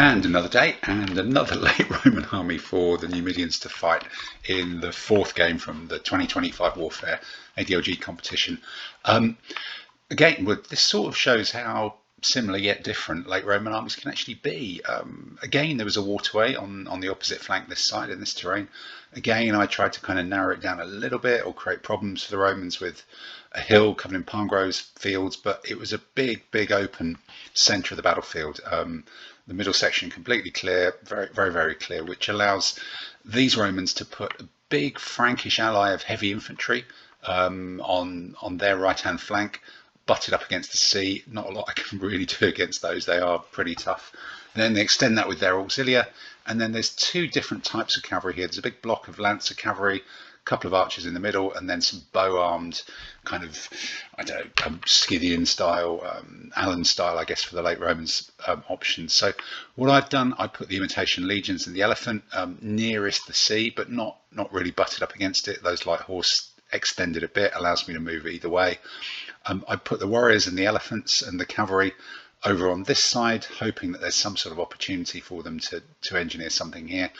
And another day and another late Roman army for the Numidians to fight in the fourth game from the 2025 Warfare ADLG competition. Again, this sort of shows how similar yet different late Roman armies can actually be. Again, there was a waterway on the opposite flank this side in this terrain. Again, I tried to kind of narrow it down a little bit or create problems for the Romans with a hill covered in palm groves fields, but it was a big open centre of the battlefield. The middle section completely clear, very clear, which allows these Romans to put a big Frankish ally of heavy infantry on their right-hand flank, butted up against the sea. Not a lot I can really do against those. They are pretty tough. And then they extend that with their auxilia, and then there's two different types of cavalry here. There's a big block of lancer cavalry, a couple of archers in the middle, and then some bow-armed kind of, I don't know, Scythian style, Alan style, I guess, for the late Romans options. So what I've done, I put the imitation legions and the elephant nearest the sea, but not really butted up against it. Those light horse extended a bit, allows me to move either way. I put the warriors and the elephants and the cavalry over on this side, hoping that there's some sort of opportunity for them to engineer something here.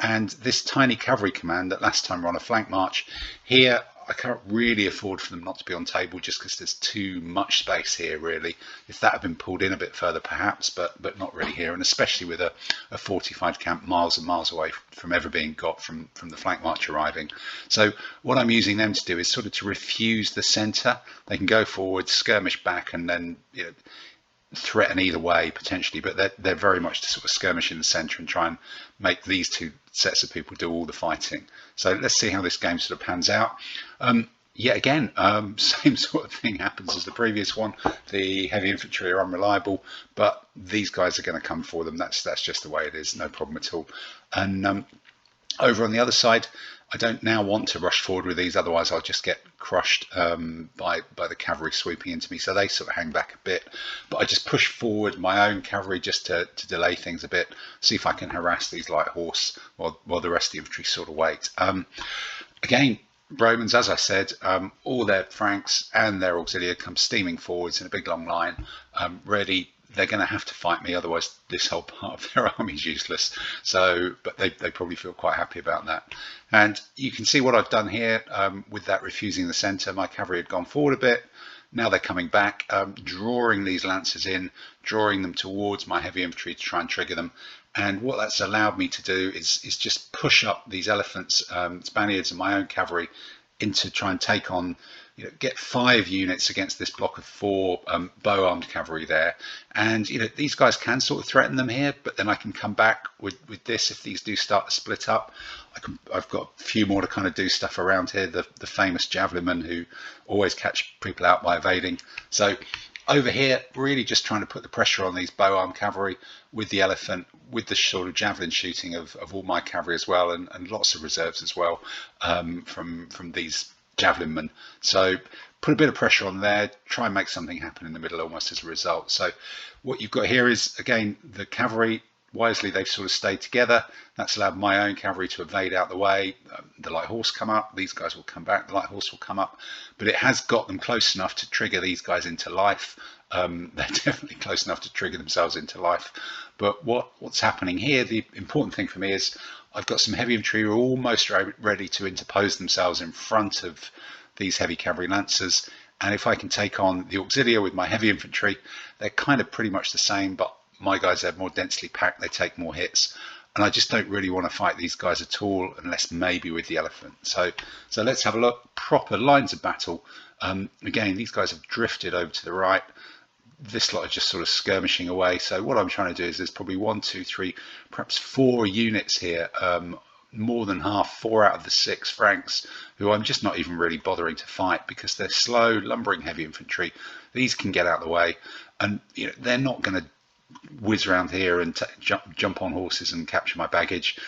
And this tiny cavalry command that last time were on a flank march, here I can't really afford for them not to be on table just because there's too much space here, really. If that had been pulled in a bit further perhaps, but not really here, and especially with a fortified camp miles and miles away from ever being got from the flank march arriving. So what I'm using them to do is sort of to refuse the centre. They can go forward, skirmish back, and then threaten either way potentially, but they're very much to sort of skirmish in the centre and try and make these two sets of people do all the fighting. So let's see how this game sort of pans out. Yet again, same sort of thing happens as the previous one. The heavy infantry are unreliable, but these guys are going to come for them. That's just the way it is, no problem at all. And over on the other side, I don't now want to rush forward with these, otherwise I'll just get crushed by the cavalry sweeping into me. So they sort of hang back a bit, but I just push forward my own cavalry just to delay things a bit, see if I can harass these light horse while the rest of the infantry sort of wait. Again, Romans, as I said, all their Franks and their auxilia come steaming forwards in a big long line, ready. They're going to have to fight me, otherwise this whole part of their army is useless. So, but they probably feel quite happy about that. And you can see what I've done here with that refusing the centre. My cavalry had gone forward a bit. Now they're coming back, drawing these lancers in, drawing them towards my heavy infantry to try and trigger them. And what that's allowed me to do is just push up these elephants, Spaniards, and my own cavalry into try and take on, get 5 units against this block of 4 bow-armed cavalry there. And these guys can sort of threaten them here, but then I can come back with this if these do start to split up. I've got a few more to kind of do stuff around here. The famous javelinmen who always catch people out by evading. So over here, really just trying to put the pressure on these bow-armed cavalry with the elephant, with the sort of javelin shooting of all my cavalry as well, and lots of reserves as well from these javelinmen. So put a bit of pressure on there, try and make something happen in the middle almost as a result. So what you've got here is, again, the cavalry, wisely they've sort of stayed together. That's allowed my own cavalry to evade out the way. The light horse come up, these guys will come back, the light horse will come up, but it has got them close enough to trigger these guys into life. They're definitely close enough to trigger themselves into life. But what's happening here, the important thing for me is I've got some heavy infantry who are almost ready to interpose themselves in front of these heavy cavalry lancers. And if I can take on the auxilia with my heavy infantry, they're kind of pretty much the same, but my guys are more densely packed, they take more hits. And I just don't really want to fight these guys at all, unless maybe with the elephant. So let's have a look. Proper lines of battle. Again, these guys have drifted over to the right. This lot are just sort of skirmishing away. So what I'm trying to do is there's probably 1, 2, 3, perhaps 4 units here, more than half, 4 out of the 6 Franks, who I'm just not even really bothering to fight because they're slow, lumbering heavy infantry. These can get out of the way, and they're not going to whiz around here and jump on horses and capture my baggage.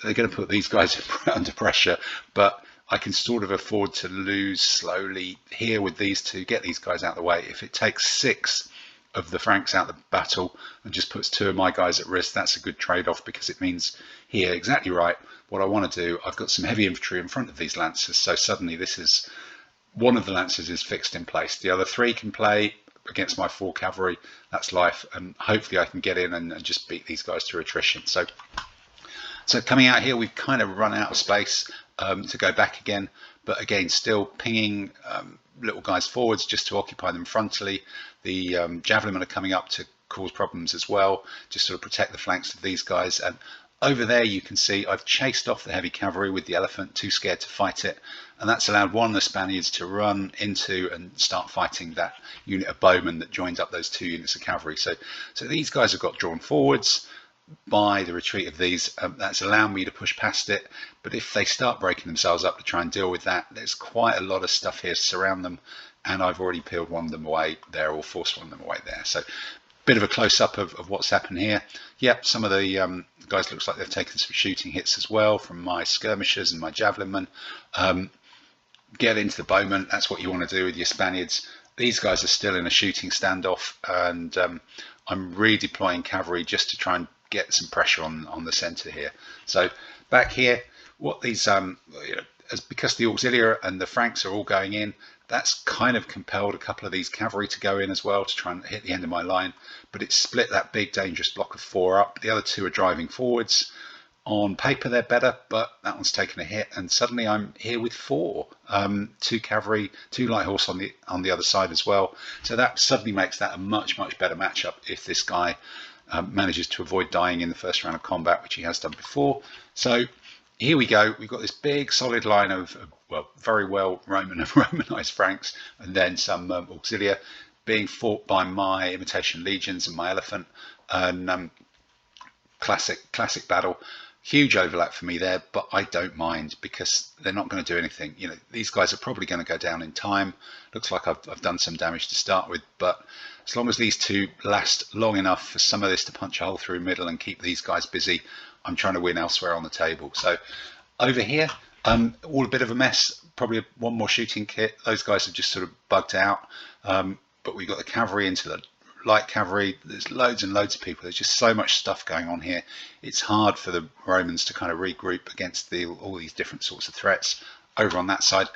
They're going to put these guys under pressure, but I can sort of afford to lose slowly here with these two, get these guys out of the way. If it takes 6 of the Franks out of the battle and just puts 2 of my guys at risk, that's a good trade-off, because it means here, exactly right, what I want to do, I've got some heavy infantry in front of these lancers, so suddenly this is, one of the lancers is fixed in place. The other 3 can play, against my 4 cavalry, that's life, and hopefully I can get in and just beat these guys through attrition. So coming out here, we've kind of run out of space to go back again, but again, still pinging little guys forwards just to occupy them frontally. The javelinmen are coming up to cause problems as well, just sort of protect the flanks of these guys. And over there you can see I've chased off the heavy cavalry with the elephant, too scared to fight it, and that's allowed one of the Spaniards to run into and start fighting that unit of bowmen that joins up those 2 units of cavalry. So these guys have got drawn forwards by the retreat of these. That's allowed me to push past it, but if they start breaking themselves up to try and deal with that, there's quite a lot of stuff here to surround them, and I've already peeled one of them away there, or forced one of them away there. So bit of a close-up of what's happened here. Yep, some of the guys looks like they've taken some shooting hits as well from my skirmishers and my javelinmen. Get into the bowmen, that's what you want to do with your Spaniards. These guys are still in a shooting standoff, and I'm redeploying cavalry just to try and get some pressure on the centre here. So back here, what these because the auxiliary and the Franks are all going in, that's kind of compelled a couple of these cavalry to go in as well to try and hit the end of my line, but it's split that big dangerous block of 4 up. The other 2 are driving forwards. On paper they're better, but that one's taken a hit, and suddenly I'm here with 4, 2 cavalry, 2 light horse on the other side as well. So that suddenly makes that a much better matchup if this guy manages to avoid dying in the first round of combat, which he has done before. So here we go. We've got this big solid line of well, very well Romanized Franks, and then some auxilia being fought by my imitation legions and my elephant. And classic battle. Huge overlap for me there, but I don't mind because they're not going to do anything. You know, these guys are probably going to go down in time. Looks like I've done some damage to start with, but as long as these 2 last long enough for some of this to punch a hole through middle and keep these guys busy, I'm trying to win elsewhere on the table. So over here, all a bit of a mess. Probably one more shooting kit. Those guys have just sort of bugged out, but we've got the cavalry into the light cavalry. There's loads and loads of people. There's just so much stuff going on here. It's hard for the Romans to kind of regroup against all these different sorts of threats over on that side.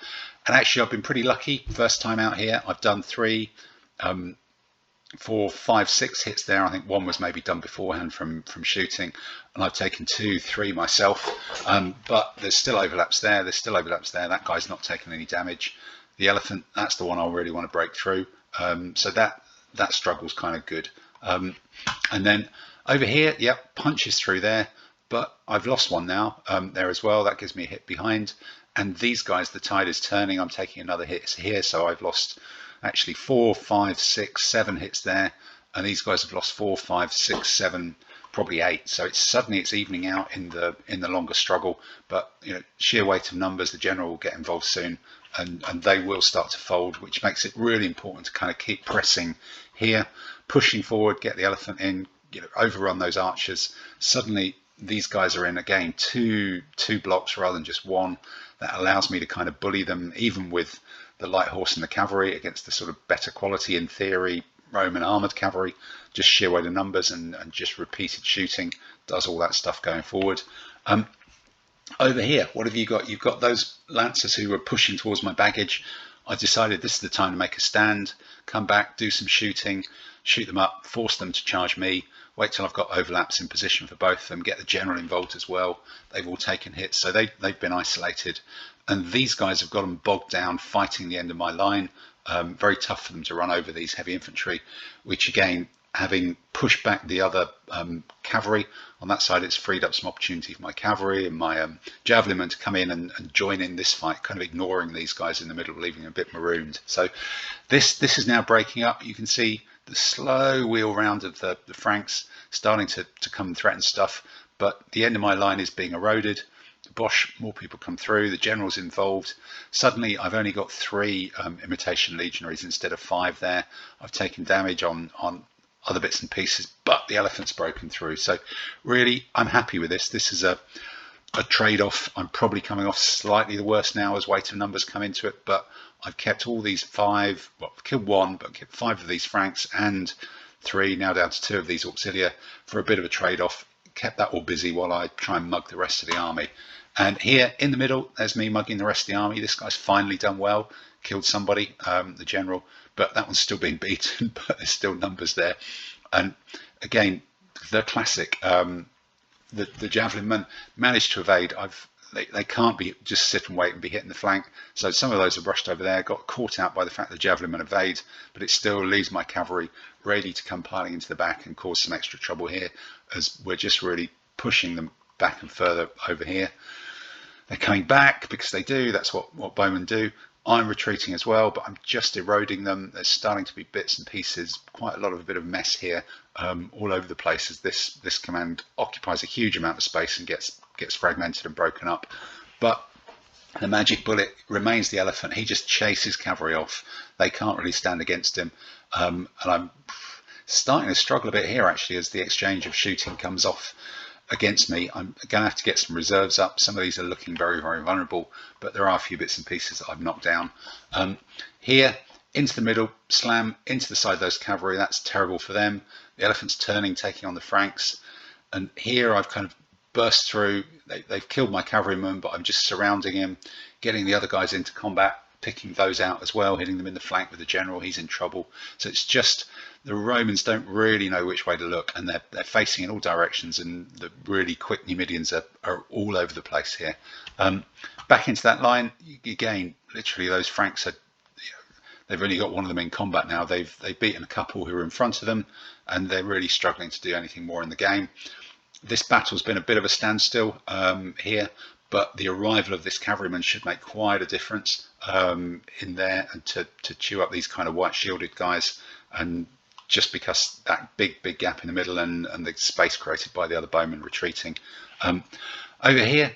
And actually I've been pretty lucky. First time out here, I've done 3, 4, 5, 6 hits there. I think one was maybe done beforehand from shooting, and I've taken 2, 3 myself. But there's still overlaps there. That guy's not taking any damage. The elephant, that's the one I really want to break through. So that struggle's kind of good. And then over here, yep, punches through there, but I've lost one now there as well. That gives me a hit behind. And these guys, the tide is turning. I'm taking another hit here, so I've lost actually 4, 5, 6, 7 hits there, and these guys have lost 4, 5, 6, 7, probably 8. So it's evening out in the longer struggle. But you know, sheer weight of numbers, the general will get involved soon, and they will start to fold, which makes it really important to kind of keep pressing here, pushing forward, get the elephant in, you know, overrun those archers. Suddenly these guys are in again two blocks rather than just one. That allows me to kind of bully them, even with the light horse and the cavalry, against the sort of better quality in theory Roman armored cavalry. Just sheer weight of numbers and just repeated shooting does all that stuff going forward. Over here, what have you got? You've got those lancers who were pushing towards my baggage. I decided this is the time to make a stand, come back, do some shooting, shoot them up, force them to charge me, wait till I've got overlaps in position for both of them, get the general involved as well. They've all taken hits, so they've been isolated. And these guys have got them bogged down fighting the end of my line. Very tough for them to run over these heavy infantry, which again, having pushed back the other cavalry on that side, it's freed up some opportunity for my cavalry and my javelinmen to come in and join in this fight, kind of ignoring these guys in the middle, leaving them a bit marooned. So this is now breaking up. You can see the slow wheel round of the Franks starting to come and threaten stuff, but the end of my line is being eroded. Bosh, more people come through, the general's involved. Suddenly I've only got 3 imitation legionaries instead of 5 there. I've taken damage on other bits and pieces, but the elephant's broken through. So really, I'm happy with this. This is a trade-off. I'm probably coming off slightly the worst now as weight of numbers come into it, but I've kept all these 5, well, I've killed 1, but kept 5 of these Franks and 3, now down to 2 of these auxilia for a bit of a trade-off. Kept that all busy while I try and mug the rest of the army. And here in the middle, there's me mugging the rest of the army. This guy's finally done well, killed somebody, the general, but that one's still being beaten, but there's still numbers there. And again, the classic, the javelin men managed to evade. They can't be just sit and wait and be hitting the flank. So some of those have rushed over there, got caught out by the fact the javelin men evade, but it still leaves my cavalry ready to come piling into the back and cause some extra trouble here, as we're just really pushing them back and further over here. They're coming back because they do. That's what bowmen do. I'm retreating as well, but I'm just eroding them. There's starting to be bits and pieces, quite a bit of mess here, all over the place, as this command occupies a huge amount of space and gets fragmented and broken up. But the magic bullet remains the elephant. He just chases cavalry off. They can't really stand against him. And I'm starting to struggle a bit here, actually, as the exchange of shooting comes off against me. I'm going to have to get some reserves up. Some of these are looking very, very vulnerable, but there are a few bits and pieces that I've knocked down. Here, into the middle, slam into the side of those cavalry. That's terrible for them. The elephant's turning, taking on the Franks. And here I've kind of burst through. They've killed my cavalryman, but I'm just surrounding him, getting the other guys into combat, picking those out as well, hitting them in the flank with the general. He's in trouble. So it's just the Romans don't really know which way to look, and they're facing in all directions, and the really quick Numidians are all over the place here. Back into that line again. Literally, those Franks they've only got one of them in combat now. They've beaten a couple who are in front of them, and they're really struggling to do anything more in the game. This battle's been a bit of a standstill here, but the arrival of this cavalryman should make quite a difference in there, and to chew up these kind of white shielded guys. And just because that big gap in the middle and the space created by the other bowmen retreating. Over here,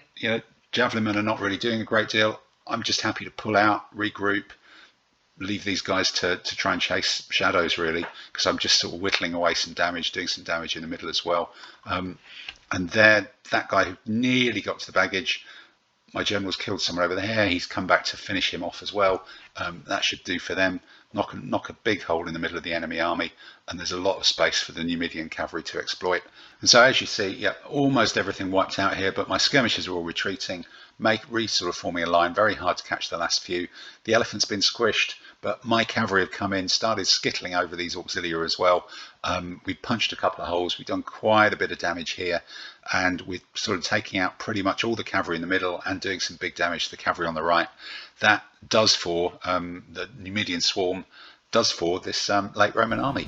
javelin men are not really doing a great deal. I'm just happy to pull out, regroup, leave these guys to try and chase shadows, really, because I'm just sort of whittling away some damage, doing some damage in the middle as well. And there, that guy who nearly got to the baggage, my general's killed someone over there. He's come back to finish him off as well. That should do for them. Knock a big hole in the middle of the enemy army, and there's a lot of space for the Numidian cavalry to exploit. And so, as you see, almost everything wiped out here, but my skirmishers are all retreating, sort of forming a line. Very hard to catch the last few. The elephant's been squished, but my cavalry have come in, started skittling over these auxilia as well. We punched a couple of holes. We've done quite a bit of damage here, and we're sort of taking out pretty much all the cavalry in the middle and doing some big damage to the cavalry on the right. That does for the Numidian swarm, does for this late Roman army.